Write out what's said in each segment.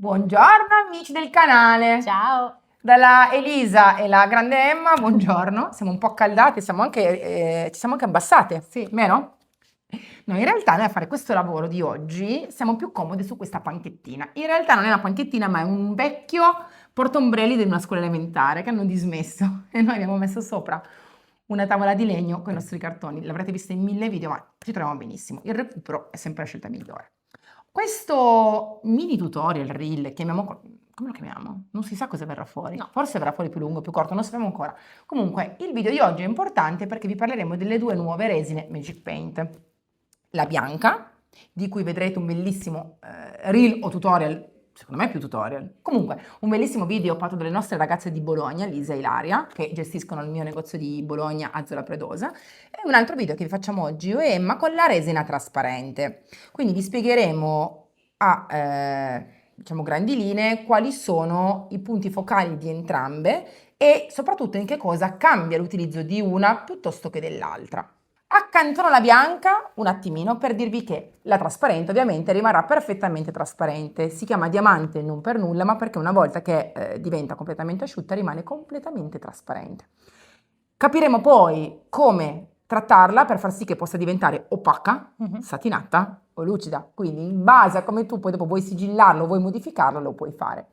Buongiorno amici del canale, Ciao! dalla Elisa e la grande Emma, buongiorno, siamo un po' accaldate, ci siamo anche abbassate, Sì. vero? No, in realtà noi a fare questo lavoro di oggi siamo più comodi su questa panchettina. In realtà non è una panchettina ma è un vecchio portaombrelli di una scuola elementare che hanno dismesso e noi abbiamo messo sopra una tavola di legno con i nostri cartoni. L'avrete vista in 1000 video ma ci troviamo benissimo, il recupero è sempre la scelta migliore. Questo mini tutorial, reel, come lo chiamiamo? Non si sa cosa verrà fuori. No. Forse verrà fuori più lungo, più corto, non sappiamo ancora. Comunque, il video di oggi è importante perché vi parleremo delle due nuove resine Magic Paint. La bianca, di cui vedrete un bellissimo reel o tutorial, secondo me più tutorial. Comunque, un bellissimo video fatto dalle nostre ragazze di Bologna, Lisa e Ilaria, che gestiscono il mio negozio di Bologna a Zola Predosa, e un altro video che vi facciamo oggi io e Emma con la resina trasparente. Quindi vi spiegheremo a diciamo grandi linee quali sono i punti focali di entrambe e soprattutto in che cosa cambia l'utilizzo di una piuttosto che dell'altra. Accantono la bianca un attimino per dirvi che la trasparente ovviamente rimarrà perfettamente trasparente, si chiama diamante non per nulla ma perché una volta che diventa completamente asciutta rimane completamente trasparente. Capiremo poi come trattarla per far sì che possa diventare opaca, satinata o lucida, quindi in base a come tu poi dopo vuoi sigillarlo, vuoi modificarlo, lo puoi fare.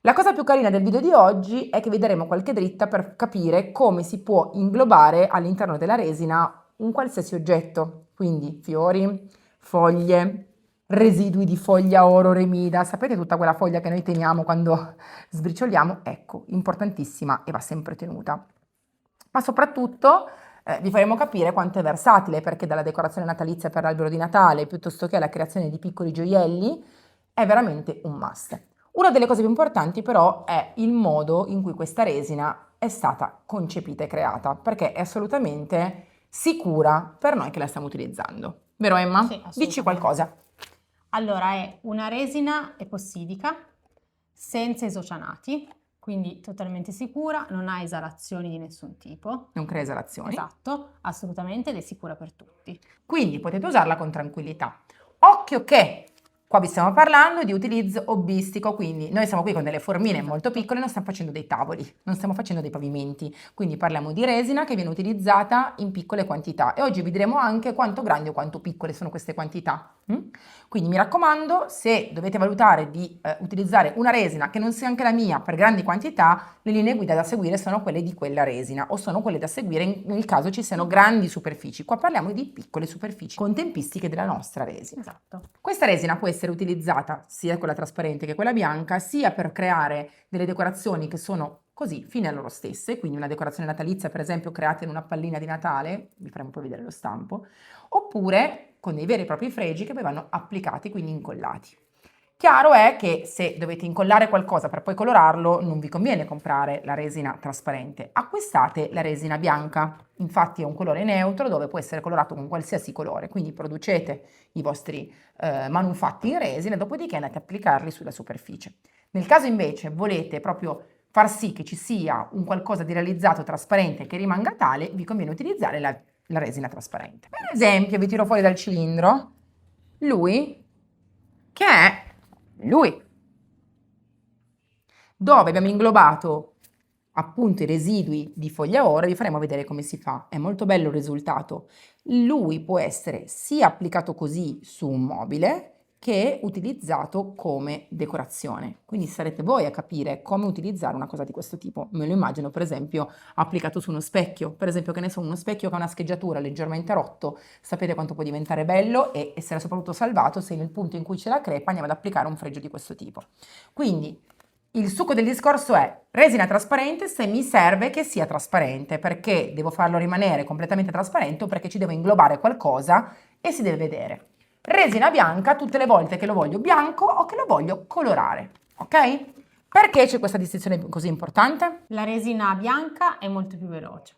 La cosa più carina del video di oggi è che vi daremo qualche dritta per capire come si può inglobare all'interno della resina un qualsiasi oggetto, quindi fiori, foglie, residui di foglia oro remida, sapete tutta quella foglia che noi teniamo quando sbricioliamo? Ecco, importantissima e va sempre tenuta. Ma soprattutto vi faremo capire quanto è versatile, perché dalla decorazione natalizia per l'albero di Natale piuttosto che alla creazione di piccoli gioielli è veramente un must. Una delle cose più importanti però è il modo in cui questa resina è stata concepita e creata, perché è assolutamente sicura per noi che la stiamo utilizzando. Vero Emma? Sì, assolutamente. Dici qualcosa. Allora, è una resina epossidica senza isocianati, quindi totalmente sicura, non ha esalazioni di nessun tipo. Non crea esalazioni. Esatto, assolutamente ed è sicura per tutti. Quindi potete usarla con tranquillità. Occhio che qua vi stiamo parlando di utilizzo hobbistico, quindi noi siamo qui con delle formine molto piccole, non stiamo facendo dei tavoli, non stiamo facendo dei pavimenti, quindi parliamo di resina che viene utilizzata in piccole quantità e oggi vi diremo anche quanto grandi o quanto piccole sono queste quantità. Quindi mi raccomando, se dovete valutare di utilizzare una resina che non sia anche la mia per grandi quantità, le linee guida da seguire sono quelle di quella resina o sono quelle da seguire nel caso ci siano grandi superfici. Qua parliamo di piccole superfici con tempistiche della nostra resina. Esatto. Questa resina può essere utilizzata sia quella trasparente che quella bianca, sia per creare delle decorazioni che sono così fine a loro stesse, quindi una decorazione natalizia per esempio creata in una pallina di Natale, vi faremo poi vedere lo stampo, oppure con dei veri e propri fregi che poi vanno applicati, quindi incollati. Chiaro è che se dovete incollare qualcosa per poi colorarlo non vi conviene comprare la resina trasparente, acquistate la resina bianca, infatti è un colore neutro dove può essere colorato con qualsiasi colore, quindi producete i vostri manufatti in resina e dopodiché andate a applicarli sulla superficie. Nel caso invece volete proprio far sì che ci sia un qualcosa di realizzato trasparente che rimanga tale, vi conviene utilizzare la resina trasparente. Per esempio, vi tiro fuori dal cilindro lui, che è lui, dove abbiamo inglobato appunto i residui di foglia oro, vi faremo vedere come si fa. È molto bello il risultato. Lui può essere sia applicato così su un mobile che utilizzato come decorazione. Quindi sarete voi a capire come utilizzare una cosa di questo tipo. Me lo immagino per esempio applicato su uno specchio, per esempio che ne so, uno specchio che ha una scheggiatura leggermente rotto, sapete quanto può diventare bello e essere soprattutto salvato se nel punto in cui c'è la crepa andiamo ad applicare un fregio di questo tipo. Quindi il succo del discorso è resina trasparente se mi serve che sia trasparente, perché devo farlo rimanere completamente trasparente o perché ci devo inglobare qualcosa e si deve vedere. Resina bianca tutte le volte che lo voglio bianco o che lo voglio colorare, ok? Perché c'è questa distinzione così importante? La resina bianca è molto più veloce.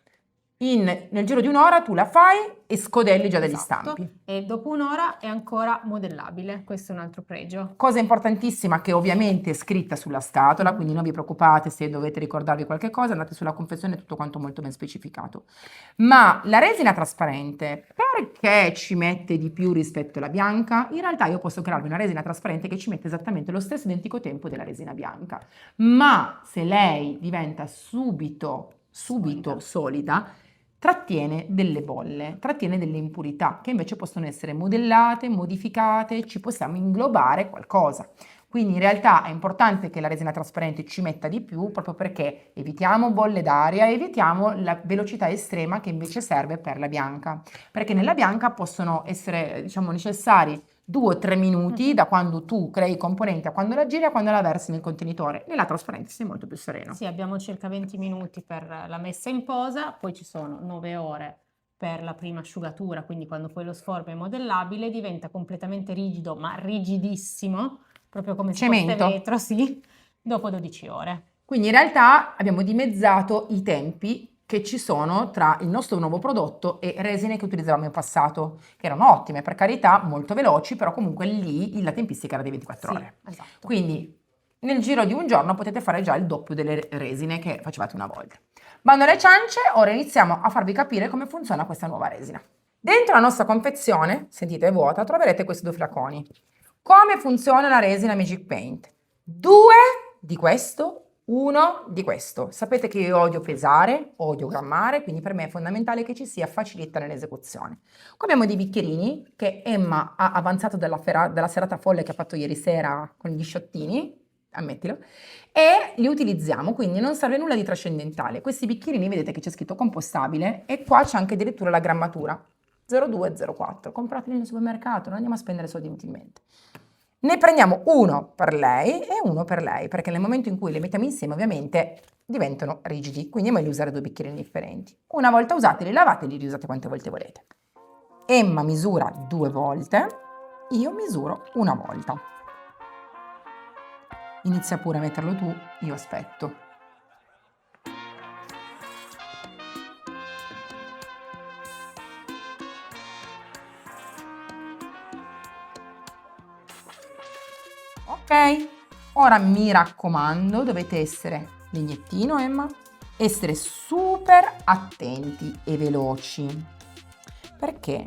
nel giro di un'ora tu la fai e scodelli già degli Esatto. stampi. E dopo un'ora è ancora modellabile, questo è un altro pregio. Cosa importantissima che ovviamente è scritta sulla scatola, quindi non vi preoccupate se dovete ricordarvi qualche cosa, andate sulla confezione, è tutto quanto molto ben specificato. Ma la resina trasparente, perché ci mette di più rispetto alla bianca? In realtà io posso crearvi una resina trasparente che ci mette esattamente lo stesso identico tempo della resina bianca, ma se lei diventa subito solida, trattiene delle bolle, trattiene delle impurità che invece possono essere modellate, modificate, ci possiamo inglobare qualcosa. Quindi in realtà è importante che la resina trasparente ci metta di più proprio perché evitiamo bolle d'aria, evitiamo la velocità estrema che invece serve per la bianca, perché nella bianca possono essere, diciamo, necessari 2 o 3 minuti da quando tu crei i componenti a quando la giri a quando la versi nel contenitore. Nella trasparente sei molto più sereno. Sì, abbiamo circa 20 minuti per la messa in posa, poi ci sono 9 ore per la prima asciugatura, quindi quando poi lo sforno è modellabile diventa completamente rigido, ma rigidissimo, proprio come se fosse Cemento. vetro, sì, dopo 12 ore. Quindi in realtà abbiamo dimezzato i tempi che ci sono tra il nostro nuovo prodotto e resine che utilizzavamo in passato, che erano ottime, per carità, molto veloci, però comunque lì la tempistica era di 24 Sì, ore. esatto. Quindi nel giro di un giorno potete fare già il doppio delle resine che facevate una volta. Bando alle ciance, ora iniziamo a farvi capire come funziona questa nuova resina. Dentro la nostra confezione, sentite è vuota, troverete questi 2 flaconi. Come funziona la resina Magic Paint? 2 di questo, 1 di questo. Sapete che io odio pesare, odio grammare, quindi per me è fondamentale che ci sia facilità nell'esecuzione. Qua abbiamo dei bicchierini che Emma ha avanzato dalla serata folle che ha fatto ieri sera con gli sciottini, ammettilo, e li utilizziamo, quindi non serve nulla di trascendentale. Questi bicchierini vedete che c'è scritto compostabile e qua c'è anche addirittura la grammatura 0204. Comprateli nel supermercato, non andiamo a spendere soldi inutilmente. Ne prendiamo uno per lei e uno per lei, perché nel momento in cui le mettiamo insieme ovviamente diventano rigidi, quindi è meglio usare 2 bicchierini differenti. Una volta usati li lavate e li riusate quante volte volete. Emma misura 2 volte, io misuro 1 volta. Inizia pure a metterlo tu, io aspetto. Ok, ora mi raccomando, dovete essere legnettino, Emma, essere super attenti e veloci, perché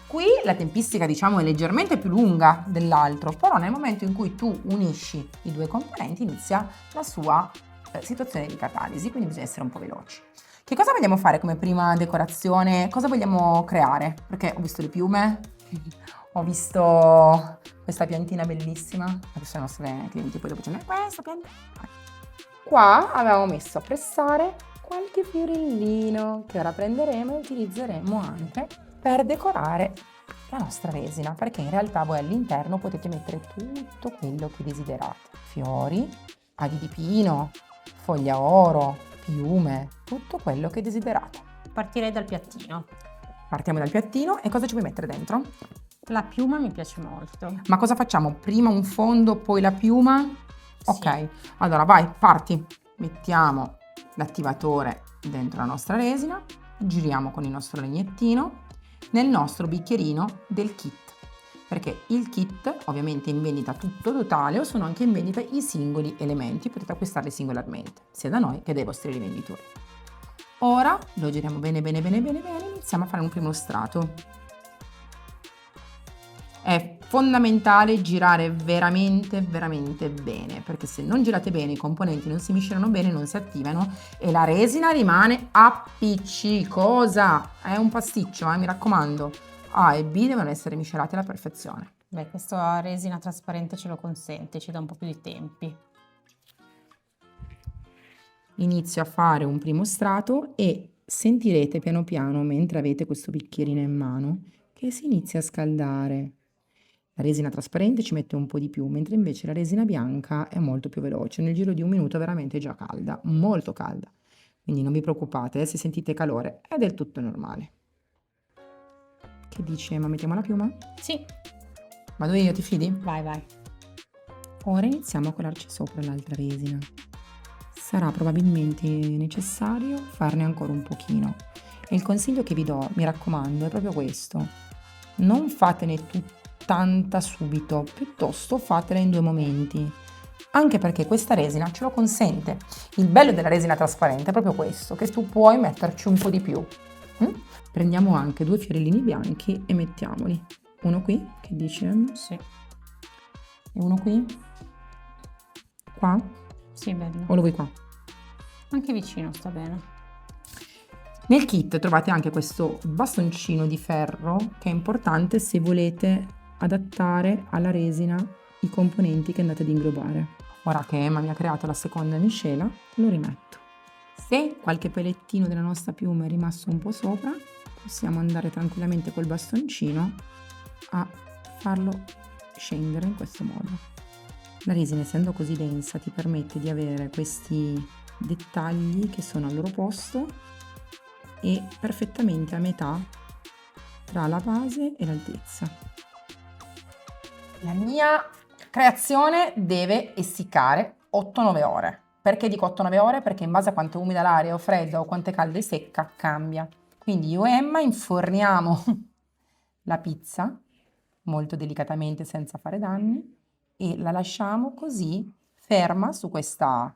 qui la tempistica diciamo è leggermente più lunga dell'altro, però nel momento in cui tu unisci i 2 componenti inizia la sua situazione di catalisi, quindi bisogna essere un po' veloci. Che cosa vogliamo fare come prima decorazione? Cosa vogliamo creare? Perché ho visto le piume, ho visto questa piantina bellissima, adesso i nostri clienti poi dopo ce n'è questa piantina. Qua avevamo messo a pressare qualche fiorellino che ora prenderemo e utilizzeremo anche per decorare la nostra resina, perché in realtà voi all'interno potete mettere tutto quello che desiderate. Fiori, aghi di pino, foglia oro, piume, tutto quello che desiderate. Partirei dal piattino. Partiamo dal piattino e cosa ci vuoi mettere dentro? La piuma mi piace molto. Ma cosa facciamo? Prima un fondo, poi la piuma? Sì. Ok, allora vai, parti. Mettiamo l'attivatore dentro la nostra resina, giriamo con il nostro legnettino nel nostro bicchierino del kit, perché il kit ovviamente è in vendita tutto totale o sono anche in vendita i singoli elementi, potete acquistarli singolarmente, sia da noi che dai vostri rivenditori. Ora lo giriamo bene, iniziamo a fare un primo strato. È fondamentale girare veramente bene, perché se non girate bene i componenti non si miscelano bene, non si attivano e la resina rimane appiccicosa. È un pasticcio, mi raccomando. A e B devono essere miscelati alla perfezione. Beh, questa resina trasparente ce lo consente, ci dà un po' più di tempi. Inizio a fare un primo strato e sentirete piano piano, mentre avete questo bicchierino in mano, che si inizia a scaldare. La resina trasparente ci mette un po' di più, mentre invece la resina bianca è molto più veloce. Nel giro di un minuto è veramente già calda, molto calda. Quindi non vi preoccupate, se sentite calore è del tutto normale. Che dici Emma, mettiamo la piuma? Sì. Vado io, ti fidi? Vai. Ora iniziamo a colarci sopra l'altra resina. Sarà probabilmente necessario farne ancora un pochino. E il consiglio che vi do, mi raccomando, è proprio questo: non fatene tanta subito, piuttosto fatela in 2 momenti, anche perché questa resina ce lo consente. Il bello della resina trasparente è proprio questo, che tu puoi metterci un po' di più. Prendiamo anche 2 fiorellini bianchi e mettiamoli. Uno qui, che dici Emma? Sì, E uno qui? Qua? sì, bello. O lo vuoi qua? Anche vicino sta bene. Nel kit trovate anche questo bastoncino di ferro che è importante se volete adattare alla resina i componenti che andate ad inglobare. Ora che Emma mi ha creato la seconda miscela, lo rimetto. Se qualche pelettino della nostra piuma è rimasto un po' sopra, possiamo andare tranquillamente col bastoncino a farlo scendere in questo modo. La resina, essendo così densa, ti permette di avere questi dettagli che sono al loro posto e perfettamente a metà tra la base e l'altezza. La mia creazione deve essiccare 8-9 ore. Perché dico 8-9 ore? Perché in base a quanto è umida l'aria o fredda o quanto è calda e secca cambia. Quindi io e Emma inforniamo la pizza molto delicatamente senza fare danni e la lasciamo così ferma su questa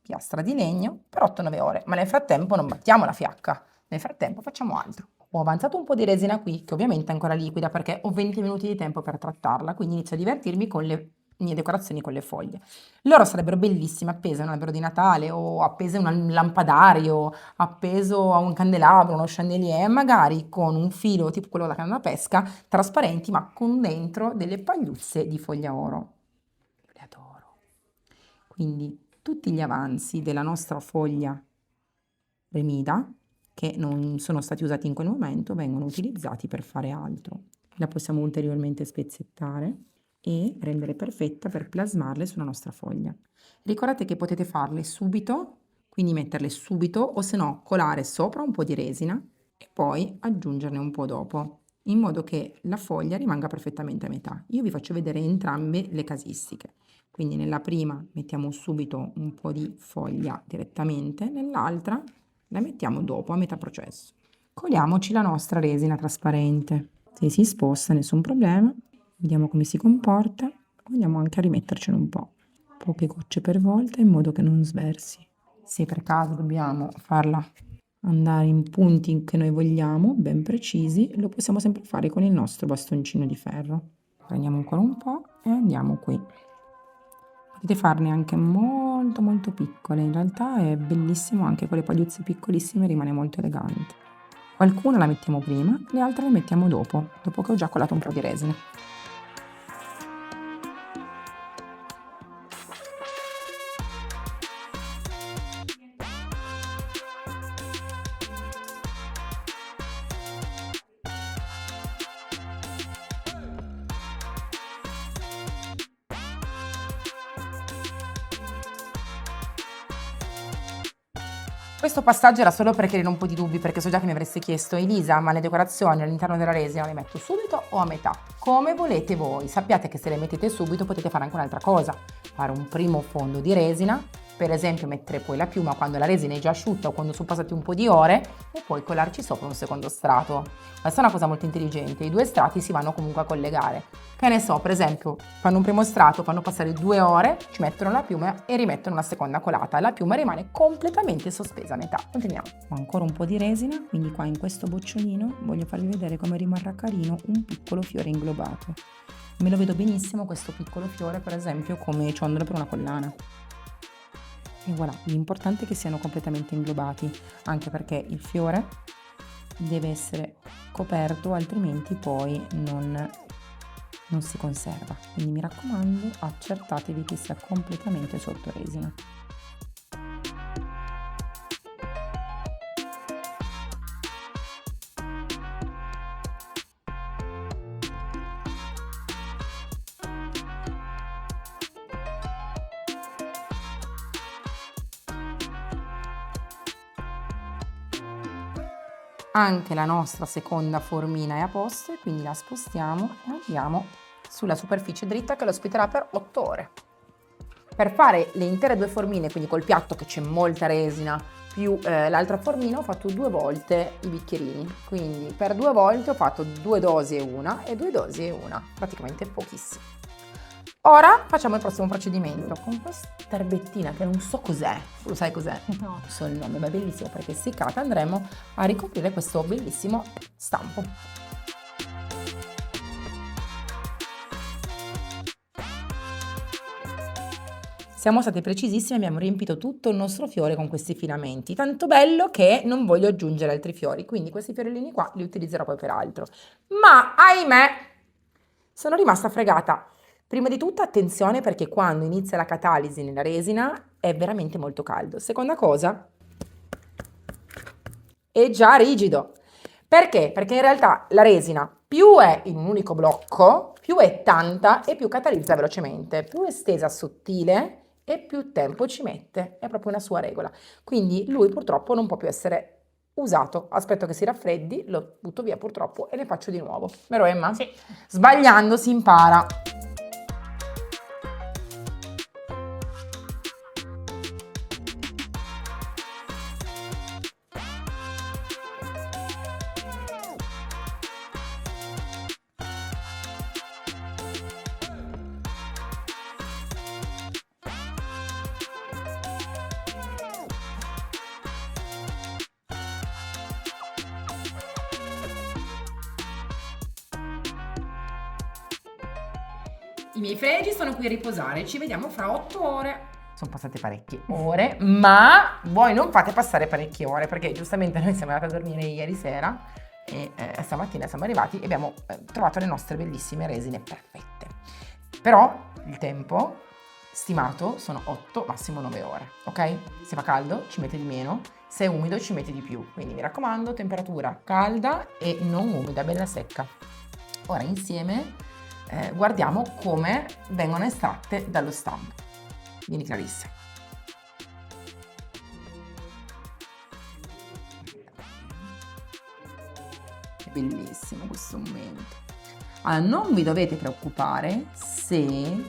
piastra di legno per 8-9 ore, ma nel frattempo non battiamo la fiacca, nel frattempo facciamo altro. Ho avanzato un po' di resina qui, che ovviamente è ancora liquida perché ho 20 minuti di tempo per trattarla, quindi inizio a divertirmi con le mie decorazioni con le foglie. Loro sarebbero bellissime appese a un albero di Natale o appese a un lampadario, appeso a un candelabro, uno chandelier, magari con un filo tipo quello da canna da pesca, trasparenti, ma con dentro delle pagliuzze di foglia oro. Le adoro. Quindi tutti gli avanzi della nostra foglia remida, che non sono stati usati in quel momento, vengono utilizzati per fare altro. La possiamo ulteriormente spezzettare e rendere perfetta per plasmarle sulla nostra foglia. Ricordate che potete farle subito, quindi metterle subito o se no colare sopra un po' di resina e poi aggiungerne un po' dopo, in modo che la foglia rimanga perfettamente a metà. Io vi faccio vedere entrambe le casistiche. Quindi nella prima mettiamo subito un po' di foglia direttamente, nell'altra la mettiamo dopo, a metà processo. Coliamoci la nostra resina trasparente. Se si sposta, nessun problema. Vediamo come si comporta. Andiamo anche a rimettercelo un po'. Poche gocce per volta in modo che non sversi. Se per caso dobbiamo farla andare in punti che noi vogliamo, ben precisi, lo possiamo sempre fare con il nostro bastoncino di ferro. Prendiamo ancora un po' e andiamo qui. Potete farne anche molto molto piccole, in realtà è bellissimo anche con le pagliuzze piccolissime, rimane molto elegante. Qualcuna la mettiamo prima, le altre le mettiamo dopo che ho già colato un po' di resina. Questo passaggio era solo per chiarire un po' di dubbi, perché so già che mi avreste chiesto: Elisa, ma le decorazioni all'interno della resina le metto subito o a metà? Come volete voi. Sappiate che se le mettete subito potete fare anche un'altra cosa: fare un primo fondo di resina, per esempio mettere poi la piuma quando la resina è già asciutta o quando sono passati un po' di ore e poi colarci sopra un secondo strato. Questa è una cosa molto intelligente, i 2 strati si vanno comunque a collegare. Che ne so, per esempio, fanno un primo strato, fanno passare 2 ore, ci mettono la piuma e rimettono una seconda colata. La piuma rimane completamente sospesa a metà. Continuiamo. Ho ancora un po' di resina, quindi qua in questo bocciolino voglio farvi vedere come rimarrà carino un piccolo fiore inglobato. Me lo vedo benissimo questo piccolo fiore, per esempio, come ciondolo per una collana. E voilà, l'importante è che siano completamente inglobati, anche perché il fiore deve essere coperto, altrimenti poi non si conserva. Quindi mi raccomando, accertatevi che sia completamente sotto resina. Anche la nostra seconda formina è a posto e quindi la spostiamo e andiamo sulla superficie dritta che lo ospiterà per 8 ore. Per fare le intere 2 formine, quindi col piatto che c'è molta resina, più l'altra formina, ho fatto 2 volte i bicchierini. Quindi per 2 volte ho fatto 2 dosi e una e 2 dosi e una, praticamente pochissimo. Ora facciamo il prossimo procedimento con questa erbettina che non so cos'è. Lo sai cos'è? No. Non so il nome, ma è bellissimo perché essiccata andremo a ricoprire questo bellissimo stampo. Siamo state precisissime, abbiamo riempito tutto il nostro fiore con questi filamenti, tanto bello che non voglio aggiungere altri fiori, quindi questi fiorellini qua li utilizzerò poi per altro. Ma ahimè, sono rimasta fregata. Prima di tutto attenzione perché quando inizia la catalisi nella resina è veramente molto caldo. Seconda cosa, è già rigido. Perché? Perché in realtà la resina più è in un unico blocco, più è tanta e più catalizza velocemente. Più è stesa sottile e più tempo ci mette. È proprio una sua regola. Quindi lui purtroppo non può più essere usato. Aspetto che si raffreddi, lo butto via purtroppo e ne faccio di nuovo. Vero Emma? Sì. Sbagliando si impara. I miei fregi sono qui a riposare, ci vediamo fra 8 ore. Sono passate parecchie ore, ma voi non fate passare parecchie ore perché giustamente noi siamo andati a dormire ieri sera e stamattina siamo arrivati e abbiamo trovato le nostre bellissime resine perfette. Però il tempo stimato sono 8, massimo 9 ore, ok? Se fa caldo ci mette di meno, se è umido ci mette di più, quindi mi raccomando, temperatura calda e non umida, bella secca. Ora insieme guardiamo come vengono estratte dallo stampo. Vieni Clarissa. È bellissimo questo momento. Allora, non vi dovete preoccupare se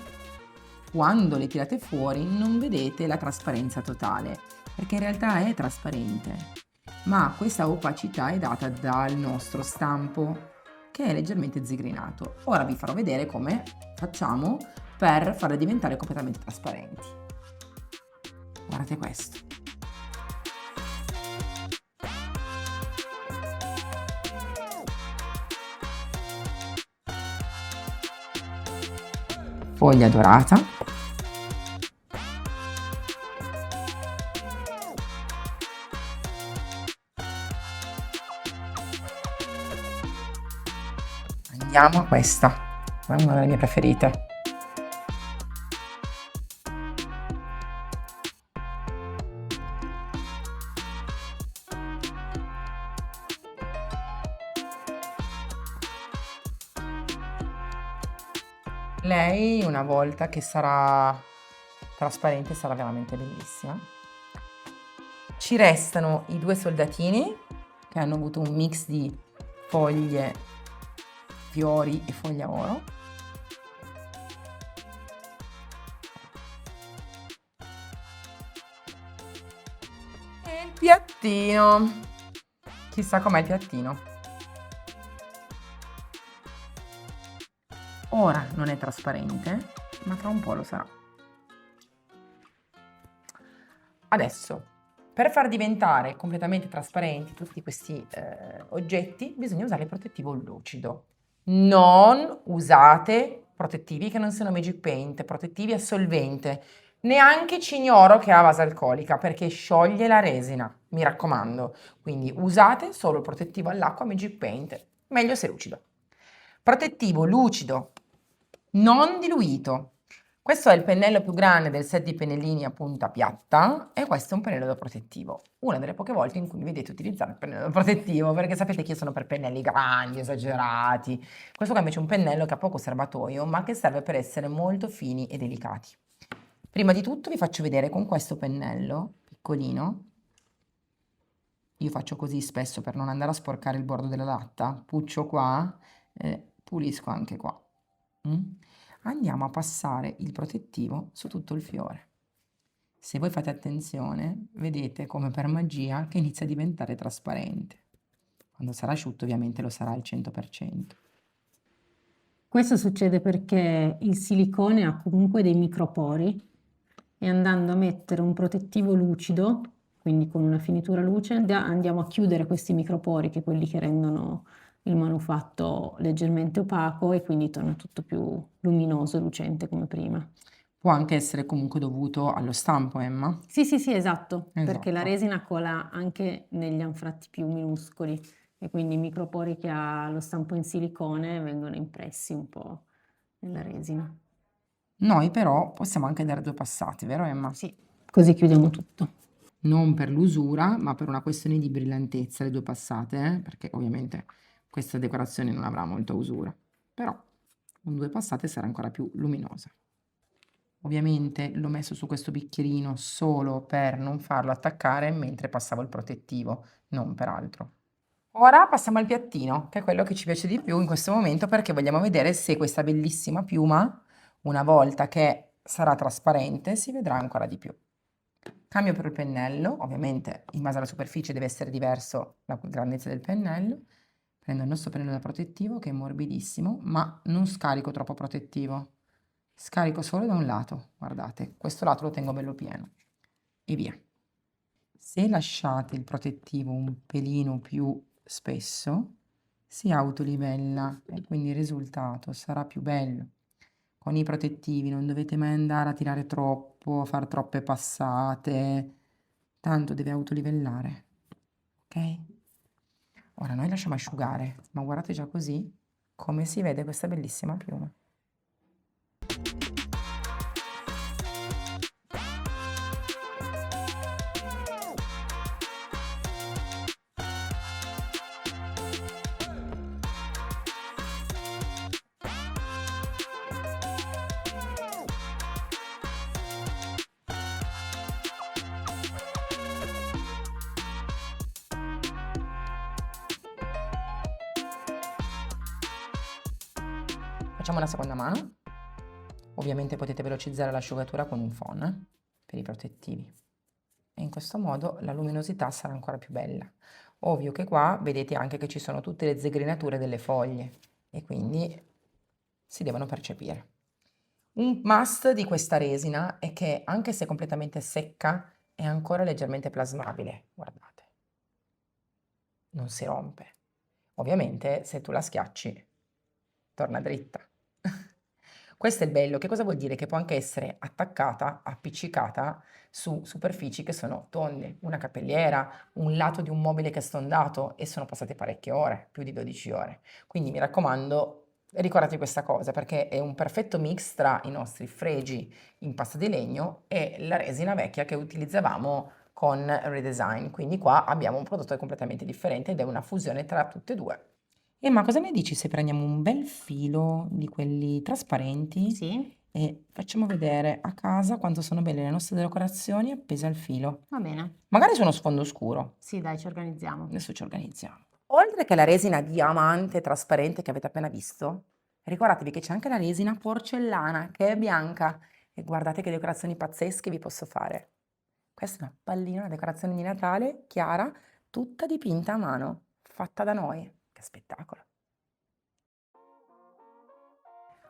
quando le tirate fuori non vedete la trasparenza totale, perché in realtà è trasparente, ma questa opacità è data dal nostro stampo, che è leggermente zigrinato. Ora vi farò vedere come facciamo per farle diventare completamente trasparenti. Guardate questo. Foglia dorata. Andiamo a questa, è una delle mie preferite. Lei una volta che sarà trasparente sarà veramente bellissima. Ci restano i 2 soldatini che hanno avuto un mix di foglie, fiori e foglia oro. E il piattino. Chissà com'è il piattino. Ora non è trasparente, ma tra un po' lo sarà. Adesso, per far diventare completamente trasparenti tutti questi oggetti, bisogna usare il protettivo lucido. Non usate protettivi che non siano Magic Paint, protettivi a solvente, neanche Cignoro che ha base alcolica, perché scioglie la resina, mi raccomando. Quindi usate solo il protettivo all'acqua Magic Paint, meglio se lucido. Protettivo lucido, non diluito. Questo è il pennello più grande del set di pennellini a punta piatta e questo è un pennello da protettivo. Una delle poche volte in cui mi vedete utilizzare il pennello da protettivo, perché sapete che io sono per pennelli grandi, esagerati. Questo qua invece è un pennello che ha poco serbatoio, ma che serve per essere molto fini e delicati. Prima di tutto vi faccio vedere con questo pennello piccolino. Io faccio così spesso per non andare a sporcare il bordo della latta. Puccio qua, pulisco anche qua. andiamo a passare il protettivo su tutto il fiore. Se voi fate attenzione, vedete come per magia che inizia a diventare trasparente. Quando sarà asciutto ovviamente lo sarà al 100%. Questo succede perché il silicone ha comunque dei micropori e andando a mettere un protettivo lucido, quindi con una finitura luce, andiamo a chiudere questi micropori, che quelli che rendono il manufatto leggermente opaco, e quindi torna tutto più luminoso e lucente come prima. Può anche essere comunque dovuto allo stampo, Emma. Sì, esatto, perché la Esatto. resina cola anche negli anfratti più minuscoli e quindi i micropori che ha lo stampo in silicone vengono impressi un po' nella resina. Noi però possiamo anche dare 2 passate, vero Emma? Sì, così chiudiamo tutto. Non per l'usura, ma per una questione di brillantezza, le 2 passate, perché ovviamente questa decorazione non avrà molta usura, però con 2 passate sarà ancora più luminosa. Ovviamente l'ho messo su questo bicchierino solo per non farlo attaccare mentre passavo il protettivo, non per altro. Ora passiamo al piattino, che è quello che ci piace di più in questo momento perché vogliamo vedere se questa bellissima piuma, una volta che sarà trasparente, si vedrà ancora di più. Cambio per il pennello, ovviamente in base alla superficie deve essere diverso la grandezza del pennello. Prendo il nostro pennello da protettivo che è morbidissimo, ma non scarico troppo protettivo. Scarico solo da un lato, guardate, questo lato lo tengo bello pieno e via. Se lasciate il protettivo un pelino più spesso, si autolivella e quindi il risultato sarà più bello. Con i protettivi non dovete mai andare a tirare troppo, a fare troppe passate, tanto deve autolivellare, ok? Ora noi lasciamo asciugare, ma guardate già così come si vede questa bellissima piuma. Facciamo la seconda mano. Ovviamente potete velocizzare l'asciugatura con un phon per i protettivi. E in questo modo la luminosità sarà ancora più bella. Ovvio che qua vedete anche che ci sono tutte le zegrinature delle foglie e quindi si devono percepire. Un must di questa resina è che anche se completamente secca è ancora leggermente plasmabile, guardate. Non si rompe. Ovviamente se tu la schiacci torna dritta. Questo è il bello. Che cosa vuol dire? Che può anche essere attaccata, appiccicata su superfici che sono tonde, una cappelliera, un lato di un mobile che è stondato e sono passate parecchie ore, più di 12 ore. Quindi mi raccomando, ricordate questa cosa perché è un perfetto mix tra i nostri fregi in pasta di legno e la resina vecchia che utilizzavamo con Redesign. Quindi qua abbiamo un prodotto completamente differente ed è una fusione tra tutte e due. Ma cosa ne dici se prendiamo un bel filo di quelli trasparenti Sì, e facciamo vedere a casa quanto sono belle le nostre decorazioni appese al filo? va bene. Magari su uno sfondo scuro. Sì, dai, ci organizziamo. Adesso ci organizziamo. Oltre che la resina diamante trasparente che avete appena visto, ricordatevi che c'è anche la resina porcellana che è bianca e guardate che decorazioni pazzesche vi posso fare. Questa è una pallina, una decorazione di Natale chiara, tutta dipinta a mano, fatta da noi. Che spettacolo!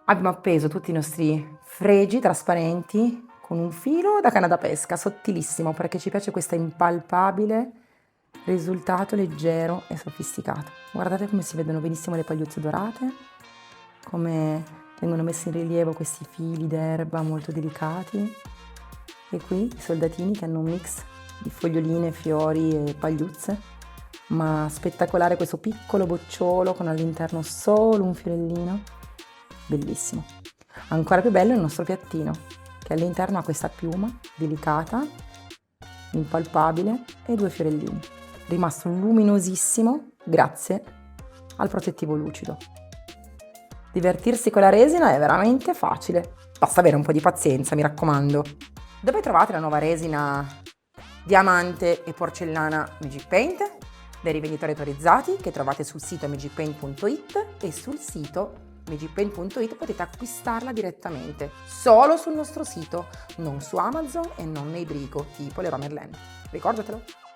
Abbiamo appeso tutti i nostri fregi trasparenti con un filo da canna da pesca, sottilissimo, perché ci piace questo impalpabile risultato leggero e sofisticato. Guardate come si vedono benissimo le pagliuzze dorate, come vengono messi in rilievo questi fili d'erba molto delicati e qui i soldatini che hanno un mix di foglioline, fiori e pagliuzze, ma spettacolare questo piccolo bocciolo con all'interno solo un fiorellino, bellissimo. Ancora più bello il nostro piattino, che all'interno ha questa piuma delicata, impalpabile e 2 fiorellini, rimasto luminosissimo grazie al protettivo lucido. Divertirsi con la resina è veramente facile, basta avere un po' di pazienza, mi raccomando. Dove trovate la nuova resina diamante e porcellana Magic Paint? Dai rivenditori autorizzati che trovate sul sito magicpaint.it e sul sito magicpaint.it potete acquistarla direttamente, solo sul nostro sito, non su Amazon e non nei brico, tipo Leroy Merlin. Ricordatelo!